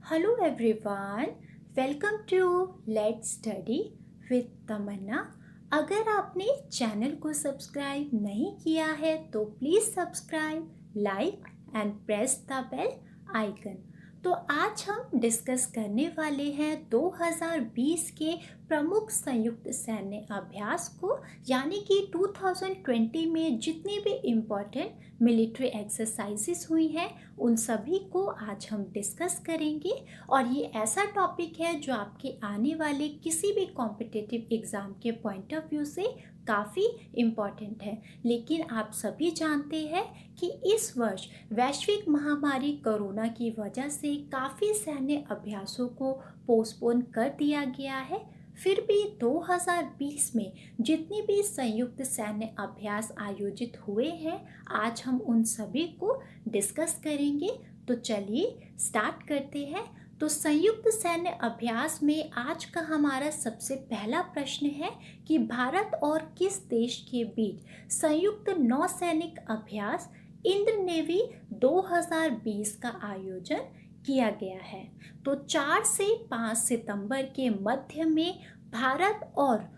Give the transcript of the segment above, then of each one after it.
Hello everyone, welcome to let's study with Tamanna. अगर आपने channel को सब्सक्राइब नहीं किया है तो please subscribe, like and press the bell icon. तो आज हम डिस्कस करने वाले हैं 2020 के प्रमुख संयुक्त सैन्य अभ्यास को, यानी कि 2020 में जितनी भी इम्पोर्टेंट मिलिट्री एक्सरसाइजेस हुई हैं उन सभी को आज हम डिस्कस करेंगे। और ये ऐसा टॉपिक है जो आपके आने वाले किसी भी कॉम्पिटिटिव एग्ज़ाम के पॉइंट ऑफ व्यू से काफ़ी इम्पॉर्टेंट है। लेकिन आप सभी जानते हैं कि इस वर्ष वैश्विक महामारी कोरोना की वजह से काफ़ी सैन्य अभ्यासों को पोस्टपोन कर दिया गया है। फिर भी 2020 में जितनी भी संयुक्त सैन्य अभ्यास आयोजित हुए हैं आज हम उन सभी को डिस्कस करेंगे। तो चलिए स्टार्ट करते हैं। तो संयुक्त सैन्य अभ्यास में आज का हमारा सबसे पहला प्रश्न है कि भारत और किस देश के बीच संयुक्त नौसैनिक अभ्यास इंद्र नेवी 2020 का आयोजन किया गया है। तो 4 से 5 सितंबर के मध्य में भारत और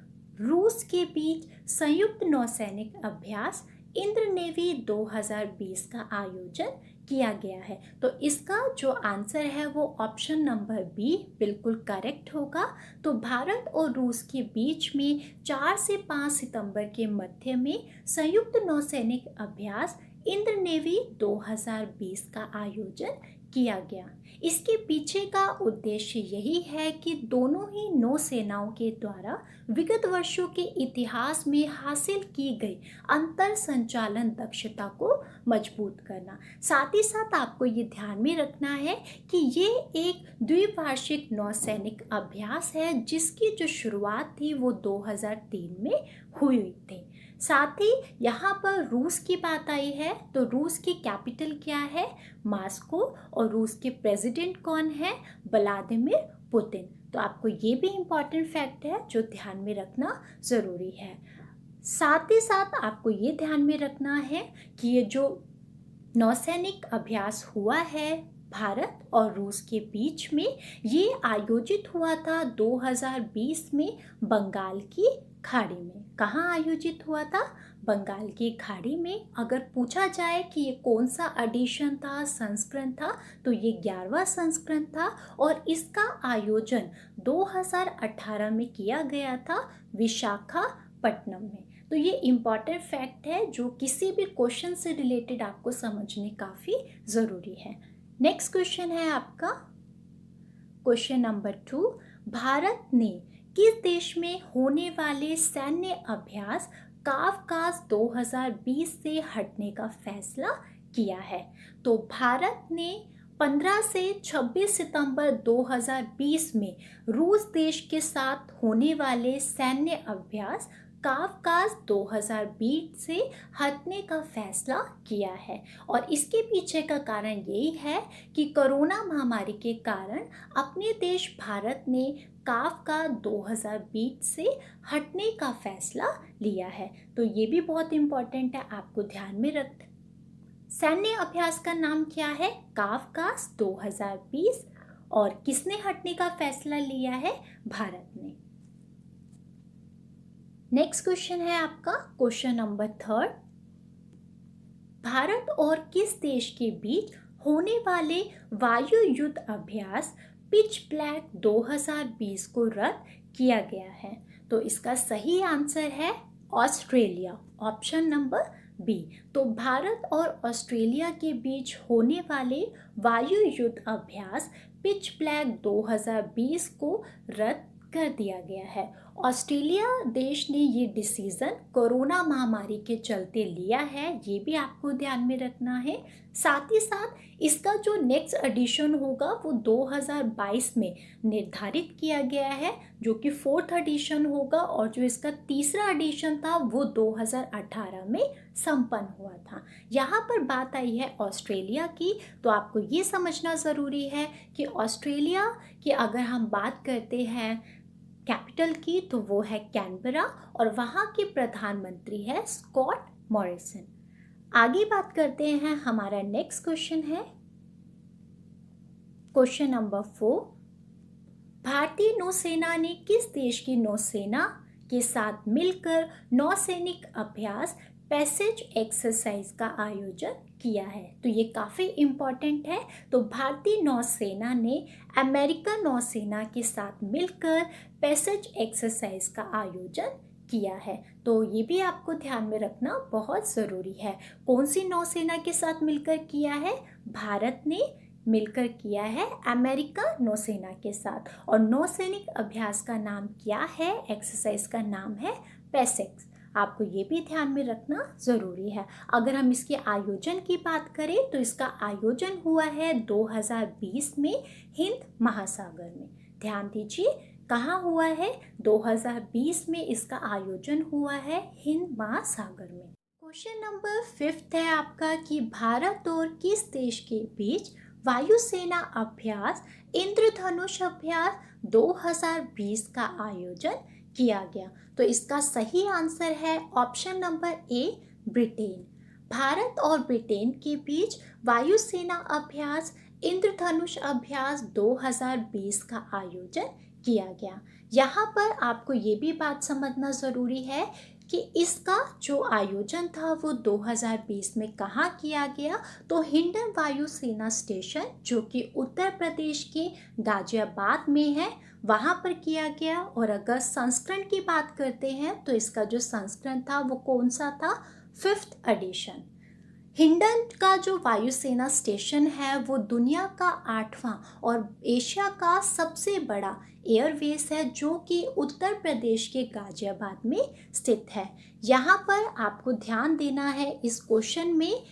रूस के बीच संयुक्त नौसैनिक अभ्यास इंद्र नेवी 2020 का आयोजन किया गया है। तो इसका जो आंसर है वो ऑप्शन नंबर बी बिल्कुल करेक्ट होगा। तो भारत और रूस के बीच में 4 से 5 सितंबर के मध्य में संयुक्त नौसैनिक अभ्यास इंद्र नेवी 2020 का आयोजन किया गया। इसके पीछे का उद्देश्य यही है कि दोनों ही नौसेनाओं के द्वारा विगत वर्षों के इतिहास में हासिल की गई अंतर संचालन दक्षता को मजबूत करना। साथ ही साथ आपको ये ध्यान में रखना है कि ये एक द्विवार्षिक नौसैनिक अभ्यास है जिसकी जो शुरुआत थी वो 2003 में हुई थी। साथ ही यहाँ पर रूस की बात आई है तो रूस की कैपिटल क्या है? मास्को। और रूस के प्रेसिडेंट कौन है? Vladimir Putin. तो आपको ये भी इम्पॉर्टेंट फैक्ट है जो ध्यान में रखना ज़रूरी है। साथ ही साथ आपको ये ध्यान में रखना है कि ये जो नौसैनिक अभ्यास हुआ है भारत और रूस के बीच में, ये आयोजित हुआ था 2020 में बंगाल की खाड़ी में। कहाँ आयोजित हुआ था? बंगाल की खाड़ी में। अगर पूछा जाए कि ये कौन सा एडिशन था, संस्करण था, तो ये 11वां संस्करण था और इसका आयोजन 2018 में किया गया था विशाखापट्टनम में। तो ये इम्पॉर्टेंट फैक्ट है जो किसी भी क्वेश्चन से रिलेटेड आपको समझने काफ़ी ज़रूरी है। नेक्स्ट क्वेश्चन है आपका क्वेश्चन नंबर 2। भारत ने किस देश में होने वाले सैन्य अभ्यास काफकाज 2020 से हटने का फैसला किया है? तो भारत ने 15 से 26 सितंबर 2020 में रूस देश के साथ होने वाले सैन्य अभ्यास काफकाज 2020 से हटने का फैसला किया है। और इसके पीछे का कारण यही है कि कोरोना महामारी के कारण अपने देश भारत ने काफकाज 2020 से हटने का फैसला लिया है। तो ये भी बहुत इम्पोर्टेंट है, आपको ध्यान में रख। सैन्य अभ्यास का नाम क्या है? काफकाज 2020। और किसने हटने का फैसला लिया है? भारत ने। नेक्स्ट क्वेश्चन है आपका क्वेश्चन नंबर 3। भारत और किस देश के बीच होने वाले वायु युद्ध अभ्यास पिच ब्लैक 2020 को रद्द किया गया है? तो इसका सही आंसर है ऑस्ट्रेलिया, ऑप्शन नंबर बी। तो भारत और ऑस्ट्रेलिया के बीच होने वाले वायु युद्ध अभ्यास पिच ब्लैक 2020 को रद्द कर दिया गया है। ऑस्ट्रेलिया देश ने ये डिसीज़न कोरोना महामारी के चलते लिया है, ये भी आपको ध्यान में रखना है। साथ ही साथ इसका जो नेक्स्ट एडिशन होगा वो 2022 में निर्धारित किया गया है, जो कि 4th एडिशन होगा। और जो इसका तीसरा एडिशन था वो 2018 में संपन्न हुआ था। यहाँ पर बात आई है ऑस्ट्रेलिया की, तो आपको ये समझना ज़रूरी है कि ऑस्ट्रेलिया की अगर हम बात करते हैं कैपिटल की तो वो है कैनबरा और वहाँ के प्रधानमंत्री है स्कॉट मॉरिसन। आगे बात करते हैं, हमारा नेक्स्ट क्वेश्चन है क्वेश्चन नंबर 4, भारतीय नौसेना ने किस देश की नौसेना के साथ मिलकर नौसैनिक अभ्यास पैसेज एक्सरसाइज का आयोजन किया है? तो ये काफ़ी इम्पॉर्टेंट है। तो भारतीय नौसेना ने अमेरिकन नौसेना के साथ मिलकर पैसेज एक्सरसाइज का आयोजन किया है। तो ये भी आपको ध्यान में रखना बहुत ज़रूरी है। कौन सी नौसेना के साथ मिलकर किया है? भारत ने मिलकर किया है अमेरिका नौसेना के साथ। और नौसैनिक अभ्यास का नाम क्या है? एक्सरसाइज का नाम है पैसेक्स। आपको ये भी ध्यान में रखना ज़रूरी है। अगर हम इसके आयोजन की बात करें तो इसका आयोजन हुआ है 2020 में हिंद महासागर में। ध्यान दीजिए, कहाँ हुआ है? 2020 में इसका आयोजन हुआ है हिंद महासागर में। क्वेश्चन नंबर 5 है आपका कि भारत और किस देश के बीच वायुसेना अभ्यास इंद्रधनुष अभ्यास 2020 का आयोजन किया गया? तो इसका सही आंसर है option number A, Britain. Bharat और ब्रिटेन के बीच वायुसेना अभ्यास इंद्रधनुष अभ्यास 2020 का आयोजन किया गया। यहाँ पर आपको ये भी बात समझना ज़रूरी है कि इसका जो आयोजन था वो 2020 में कहाँ किया गया? तो हिंडन वायुसेना स्टेशन, जो कि उत्तर प्रदेश के गाजियाबाद में है, वहाँ पर किया गया। और अगर संस्करण की बात करते हैं तो इसका जो संस्करण था वो कौन सा था? 5th addition. हिंडन का जो वायुसेना स्टेशन है वो दुनिया का 8वां और एशिया का सबसे बड़ा एयरबेस है, जो कि उत्तर प्रदेश के गाजियाबाद में स्थित है। यहाँ पर आपको ध्यान देना है, इस क्वेश्चन में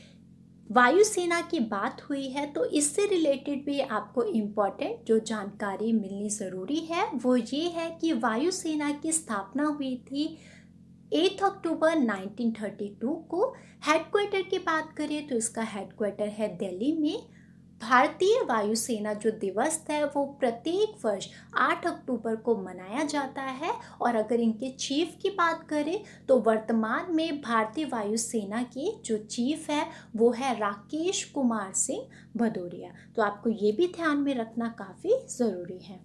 वायुसेना की बात हुई है तो इससे रिलेटेड भी आपको इम्पोर्टेंट जो जानकारी मिलनी ज़रूरी है वो ये है कि वायुसेना की स्थापना हुई थी 8 अक्टूबर 1932 को। हेडक्वार्टर की बात करें तो इसका हेडक्वार्टर है दिल्ली में। भारतीय वायुसेना जो दिवस है वो प्रत्येक वर्ष 8 अक्टूबर को मनाया जाता है। और अगर इनके चीफ की बात करें तो वर्तमान में भारतीय वायुसेना के जो चीफ है वो है राकेश कुमार सिंह भदौरिया। तो आपको ये भी ध्यान में रखना काफ़ी ज़रूरी है।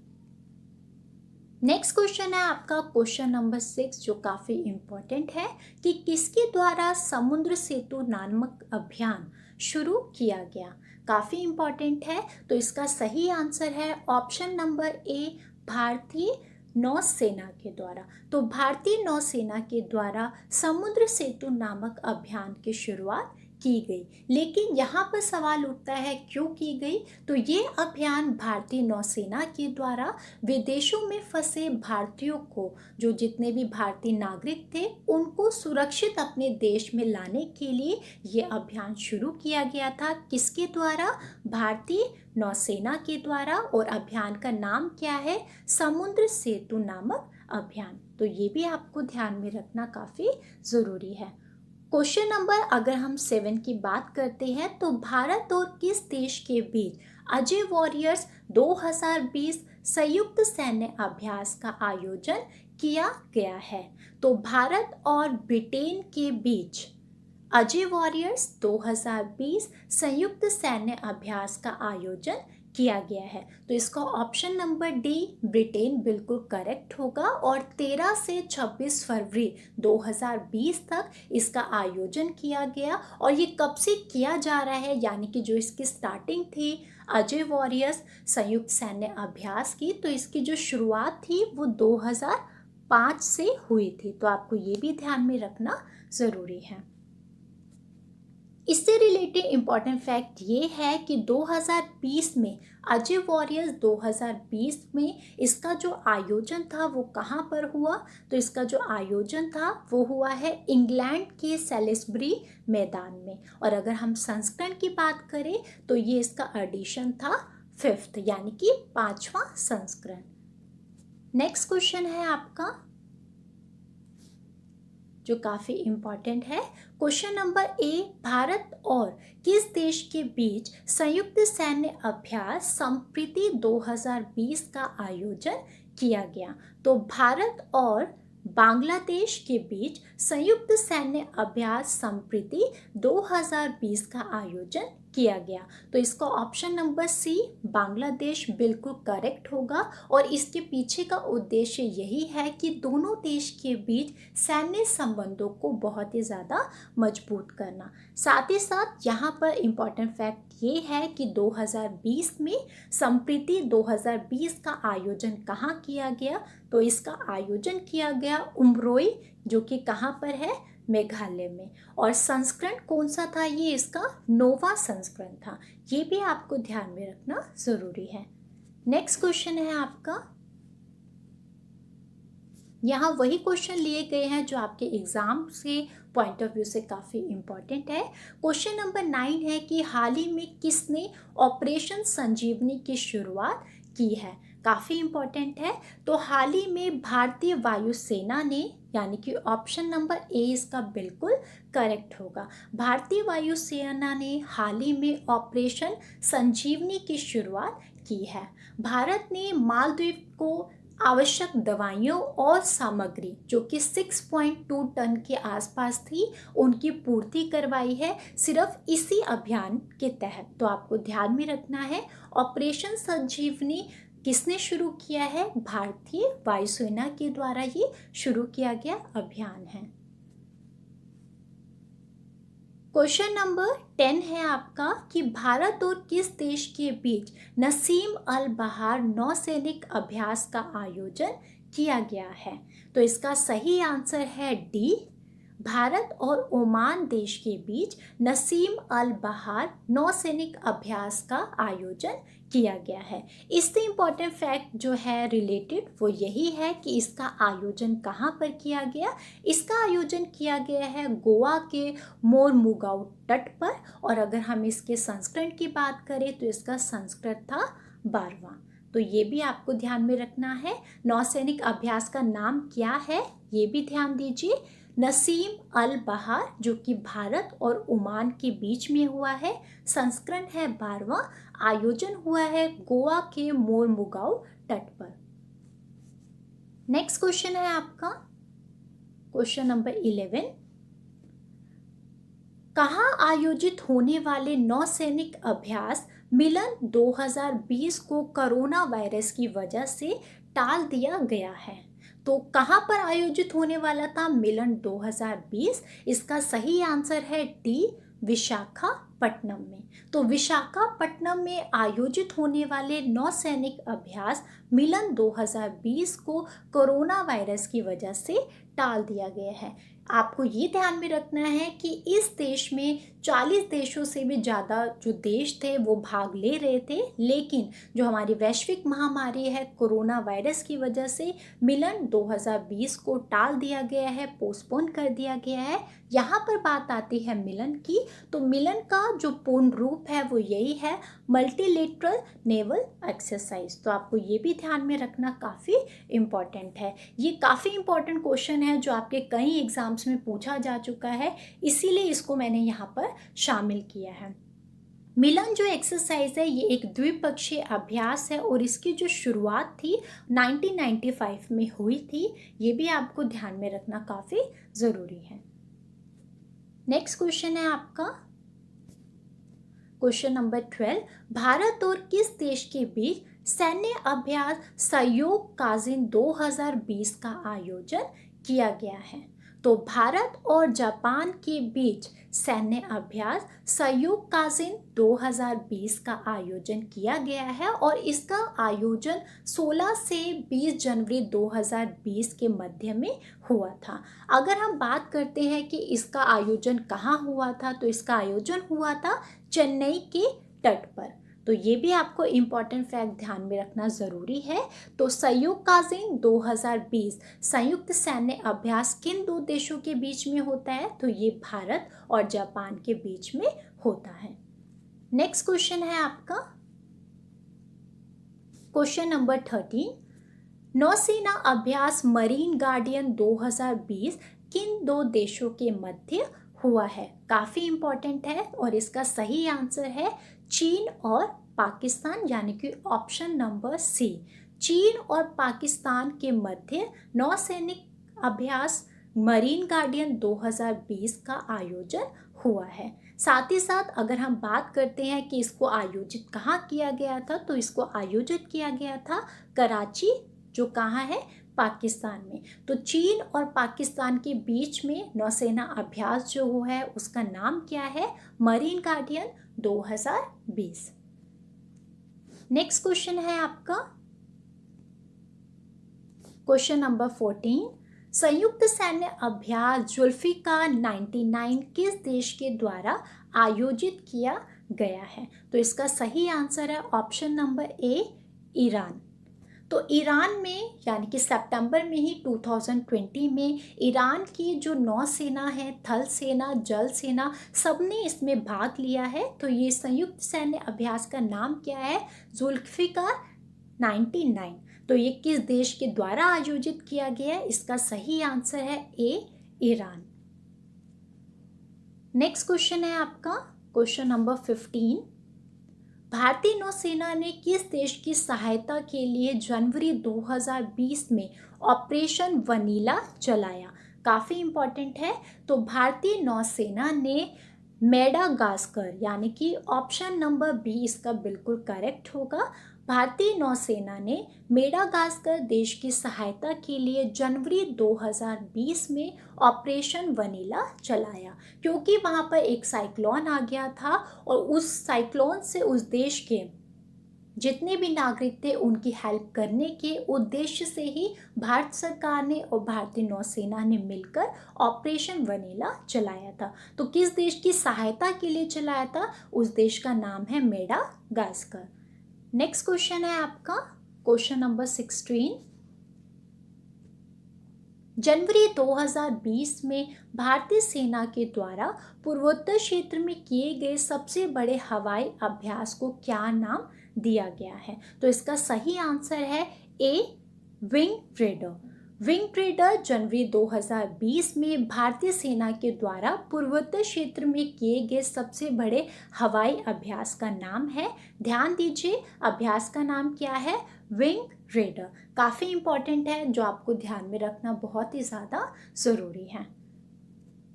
नेक्स्ट क्वेश्चन है आपका क्वेश्चन नंबर 6, जो काफ़ी इम्पोर्टेंट है कि किसके द्वारा समुद्र सेतु नामक अभियान शुरू किया गया? काफ़ी इम्पोर्टेंट है। तो इसका सही आंसर है ऑप्शन नंबर ए, भारतीय नौसेना के द्वारा। तो भारतीय नौसेना के द्वारा समुद्र सेतु नामक अभियान की शुरुआत की गई। लेकिन यहाँ पर सवाल उठता है क्यों की गई? तो ये अभियान भारतीय नौसेना के द्वारा विदेशों में फंसे भारतीयों को, जो जितने भी भारतीय नागरिक थे, उनको सुरक्षित अपने देश में लाने के लिए ये अभियान शुरू किया गया था। किसके द्वारा? भारतीय नौसेना के द्वारा। और अभियान का नाम क्या है? समुद्र सेतु नामक अभियान। तो ये भी आपको ध्यान में रखना काफ़ी ज़रूरी है। क्वेश्चन नंबर अगर हम 7 की बात करते हैं तो भारत और किस देश के बीच अजय वॉरियर्स 2020 संयुक्त सैन्य अभ्यास का आयोजन किया गया है? तो भारत और ब्रिटेन के बीच अजय वॉरियर्स 2020 संयुक्त सैन्य अभ्यास का आयोजन किया गया है। तो इसका ऑप्शन नंबर डी, ब्रिटेन, बिल्कुल करेक्ट होगा। और 13 से 26 फरवरी 2020 तक इसका आयोजन किया गया। और ये कब से किया जा रहा है, यानी कि जो इसकी स्टार्टिंग थी अजय वॉरियर्स संयुक्त सैन्य अभ्यास की, तो इसकी जो शुरुआत थी वो 2005 से हुई थी। तो आपको ये भी ध्यान में रखना ज़रूरी है। इससे रिलेटेड इम्पॉर्टेंट फैक्ट ये है कि 2020 में अजय वॉरियर्स 2020 में इसका जो आयोजन था वो कहाँ पर हुआ? तो इसका जो आयोजन था वो हुआ है इंग्लैंड के सेलिसबरी मैदान में। और अगर हम संस्करण की बात करें तो ये इसका एडिशन था 5th, यानी कि 5वां संस्करण। नेक्स्ट क्वेश्चन है आपका जो काफ़ी इम्पॉर्टेंट है। क्वेश्चन नंबर ए, भारत और किस देश के बीच संयुक्त सैन्य अभ्यास संप्रीति 2020 का आयोजन किया गया? तो भारत और बांग्लादेश के बीच संयुक्त सैन्य अभ्यास संप्रीति 2020 का आयोजन किया गया। तो इसका ऑप्शन नंबर सी बांग्लादेश बिल्कुल करेक्ट होगा। और इसके पीछे का उद्देश्य यही है कि दोनों देश के बीच सैन्य संबंधों को बहुत ही ज़्यादा मजबूत करना। साथ ही साथ यहाँ पर इम्पॉर्टेंट फैक्ट ये है कि 2020 में संप्रीति 2020 का आयोजन कहाँ किया गया? तो इसका आयोजन किया गया उमरोई, जो कि कहाँ पर है? मेघालय में। और संस्करण कौन सा था? ये इसका नोवा संस्करण था। ये भी आपको ध्यान में रखना जरूरी है। नेक्स्ट क्वेश्चन है आपका, यहाँ वही क्वेश्चन लिए गए हैं जो आपके एग्जाम से पॉइंट ऑफ व्यू से काफ़ी इम्पॉर्टेंट है। क्वेश्चन नंबर 9 है कि हाल ही में किसने ऑपरेशन संजीवनी की शुरुआत की है? काफ़ी इम्पॉर्टेंट है। तो हाल ही में भारतीय वायुसेना ने, यानी कि ऑप्शन नंबर ए इसका बिल्कुल करेक्ट होगा। भारतीय वायुसेना ने हाल ही में ऑपरेशन संजीवनी की शुरुआत की है। भारत ने मालदीव को आवश्यक दवाइयों और सामग्री जो कि 6.2 टन के आसपास थी, उनकी पूर्ति करवाई है सिर्फ इसी अभियान के तहत। तो आपको ध्यान में रखना है, ऑपरेशन संजीवनी किसने शुरू किया है? भारतीय वायुसेना के द्वारा ये शुरू किया गया अभियान है। क्वेश्चन नंबर 10 है आपका कि भारत और किस देश के बीच नसीम अल बहार नौसैनिक अभ्यास का आयोजन किया गया है? तो इसका सही आंसर है डी, भारत और ओमान देश के बीच नसीम अल बहार नौसैनिक अभ्यास का आयोजन किया गया है। इससे इम्पॉर्टेंट फैक्ट जो है रिलेटेड वो यही है कि इसका आयोजन कहाँ पर किया गया? इसका आयोजन किया गया है गोवा के मोरमुगांव तट पर। और अगर हम इसके संस्करण की बात करें तो इसका संस्करण था 12वां। तो ये भी आपको ध्यान में रखना है। नौसैनिक अभ्यास का नाम क्या है ये भी ध्यान दीजिए, नसीम अल बहार, जो कि भारत और ओमान के बीच में हुआ है। संस्करण है 12वां, आयोजन हुआ है गोवा के मोरमुगांव तट पर। नेक्स्ट क्वेश्चन है आपका क्वेश्चन नंबर 11, कहाँ आयोजित होने वाले नौसैनिक अभ्यास मिलन 2020 को कोरोना वायरस की वजह से टाल दिया गया है? तो कहाँ पर आयोजित होने वाला था मिलन 2020? इसका सही आंसर है डी, विशाखापट्टनम में। तो विशाखापट्टनम में आयोजित होने वाले नौसैनिक अभ्यास मिलन 2020 को कोरोना वायरस की वजह से टाल दिया गया है। आपको ये ध्यान में रखना है कि इस देश में 40 देशों से भी ज़्यादा जो देश थे वो भाग ले रहे थे, लेकिन जो हमारी वैश्विक महामारी है कोरोना वायरस की वजह से मिलन 2020 को टाल दिया गया है, पोस्टपोन कर दिया गया है। यहाँ पर बात आती है मिलन की, तो मिलन का जो पूर्ण रूप है वो यही है, मल्टीलेटरल नेवल एक्सरसाइज। तो आपको ये भी ध्यान में रखना काफ़ी इम्पॉर्टेंट है। ये काफ़ी इम्पॉर्टेंट क्वेश्चन है जो आपके कई एग्जाम्स में पूछा जा चुका है, इसीलिए इसको मैंने यहाँ पर शामिल किया है। मिलन जो एक्सरसाइज है ये एक द्विपक्षीय अभ्यास है और इसकी जो शुरुआत थी 1995 में हुई थी। ये भी आपको ध्यान में रखना काफ़ी ज़रूरी है। नेक्स्ट क्वेश्चन है आपका क्वेश्चन नंबर 12, भारत और किस देश के बीच सैन्य अभ्यास सहयोग काजिन 2020 का आयोजन किया गया है? तो भारत और जापान के बीच सैन्य अभ्यास सहयोग काजिन 2020 का आयोजन किया गया है और इसका आयोजन 16 से 20 जनवरी 2020 के मध्य में हुआ था। अगर हम बात करते हैं कि इसका आयोजन कहाँ हुआ था, तो इसका आयोजन हुआ था चेन्नई के तट पर। तो ये भी आपको इम्पॉर्टेंट फैक्ट ध्यान में रखना ज़रूरी है। तो सहयोग काजिन 2020 संयुक्त सैन्य अभ्यास किन दो देशों के बीच में होता है? तो ये भारत और जापान के बीच में होता है। नेक्स्ट क्वेश्चन है आपका क्वेश्चन नंबर 13, नौसेना अभ्यास मरीन गार्डियन 2020 किन दो देशों के मध्य हुआ है? काफ़ी इम्पॉर्टेंट है और इसका सही आंसर है चीन और पाकिस्तान, यानी कि ऑप्शन नंबर सी, चीन और पाकिस्तान के मध्य नौसैनिक अभ्यास मरीन गार्डियन 2020 का आयोजन हुआ है। साथ ही साथ अगर हम बात करते हैं कि इसको आयोजित कहाँ किया गया था, तो इसको आयोजित किया गया था कराची, जो कहाँ है, पाकिस्तान में। तो चीन और पाकिस्तान के बीच में नौसेना अभ्यास जो है उसका नाम क्या है, मरीन गार्डियन 2020। नेक्स्ट क्वेश्चन है आपका क्वेश्चन नंबर 14। संयुक्त सैन्य अभ्यास जुल्फिकार 99 किस देश के द्वारा आयोजित किया गया है? तो इसका सही आंसर है ऑप्शन नंबर ए, ईरान। तो ईरान में यानी कि सितंबर में ही 2020 में ईरान की जो नौसेना है, थल सेना, जल सेना, सबने इसमें भाग लिया है। तो ये संयुक्त सैन्य अभ्यास का नाम क्या है, जुल्फिकार 99। तो ये किस देश के द्वारा आयोजित किया गया है? इसका सही आंसर है ए, ईरान। नेक्स्ट क्वेश्चन है आपका क्वेश्चन नंबर 15। भारतीय नौसेना ने किस देश की सहायता के लिए जनवरी 2020 में ऑपरेशन वनीला चलाया? काफ़ी इम्पॉर्टेंट है। तो भारतीय नौसेना ने मेडागास्कर, यानी कि ऑप्शन नंबर बी इसका बिल्कुल करेक्ट होगा, भारतीय नौसेना ने मेडागास्कर देश की सहायता के लिए जनवरी 2020 में ऑपरेशन वनीला चलाया, क्योंकि वहाँ पर एक साइक्लोन आ गया था और उस साइक्लोन से उस देश के जितने भी नागरिक थे उनकी हेल्प करने के उद्देश्य से ही भारत सरकार ने और भारतीय नौसेना ने मिलकर ऑपरेशन वनीला चलाया था। तो किस देश की सहायता के लिए चलाया था? उस देश का नाम है मेडागास्कर। नेक्स्ट क्वेश्चन है आपका क्वेश्चन नंबर 16। जनवरी 2020 में भारतीय सेना के द्वारा पूर्वोत्तर क्षेत्र में किए गए सबसे बड़े हवाई अभ्यास को क्या नाम दिया गया है? तो इसका सही आंसर है ए, विंग रेडर। विंग रेडर जनवरी 2020 में भारतीय सेना के द्वारा पूर्वोत्तर क्षेत्र में किए गए सबसे बड़े हवाई अभ्यास का नाम है। ध्यान दीजिए, अभ्यास का नाम क्या है, विंग रेडर। काफ़ी इम्पॉर्टेंट है, जो आपको ध्यान में रखना बहुत ही ज़्यादा ज़रूरी है।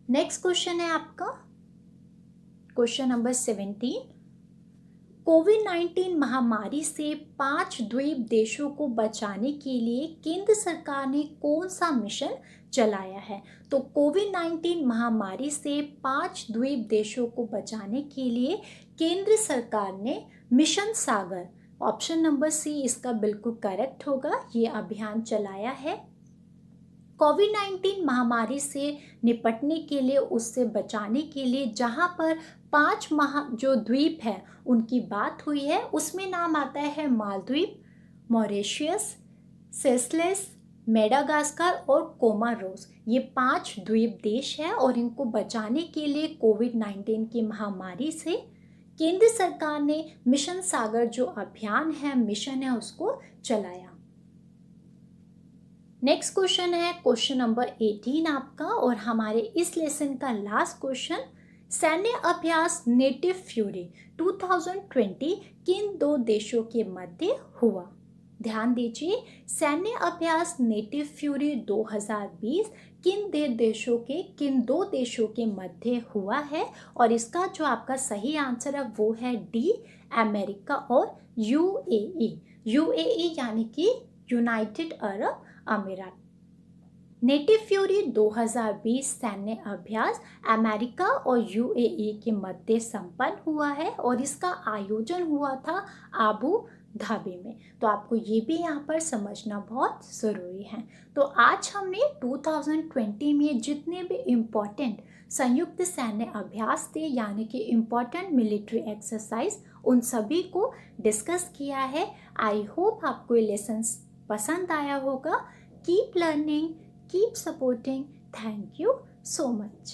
नेक्स्ट क्वेश्चन है आपका क्वेश्चन नंबर 17। कोविड-19 महामारी से 5 द्वीप देशों को बचाने के लिए केंद्र सरकार ने कौन सा मिशन चलाया है? तो कोविड-19 महामारी से 5 द्वीप देशों को बचाने के लिए केंद्र सरकार ने मिशन सागर, ऑप्शन नंबर सी इसका बिल्कुल करेक्ट होगा, ये अभियान चलाया है। कोविड-19 महामारी से निपटने के लिए, उससे बचाने के लिए जहाँ पर 5 जो द्वीप है उनकी बात हुई है, उसमें नाम आता है मालदीव, मॉरिशस, सेशेल्स, मेडागास्कर और कोमोरोस। ये 5 द्वीप देश है और इनको बचाने के लिए कोविड-19 की महामारी से केंद्र सरकार ने मिशन सागर जो अभियान है, मिशन है, उसको चलाया। नेक्स्ट क्वेश्चन है क्वेश्चन नंबर 18 आपका और हमारे इस लेसन का लास्ट क्वेश्चन। सैन्य अभ्यास नेटिव फ्यूरी 2020 किन 2 देशों के मध्य हुआ? ध्यान दीजिए, सैन्य अभ्यास नेटिव फ्यूरी 2020 किन 2 देशों के मध्य हुआ है? और इसका जो आपका सही आंसर है वो है डी, अमेरिका और यूएई। यूएई यानी कि यूनाइटेड अरब अमीरात। नेटिव फ्यूरी 2020 सैन्य अभ्यास अमेरिका और यूएई के मध्य संपन्न हुआ है और इसका आयोजन हुआ था आबू धाबी में। तो आपको ये भी यहाँ पर समझना बहुत ज़रूरी है। तो आज हमने 2020 में जितने भी इम्पोर्टेंट संयुक्त सैन्य अभ्यास थे, यानी कि इम्पोर्टेंट मिलिट्री एक्सरसाइज, उन सभी को डिस्कस किया है। आई होप आपको ये लेसन पसंद आया होगा। Keep learning, keep supporting. Thank you so much.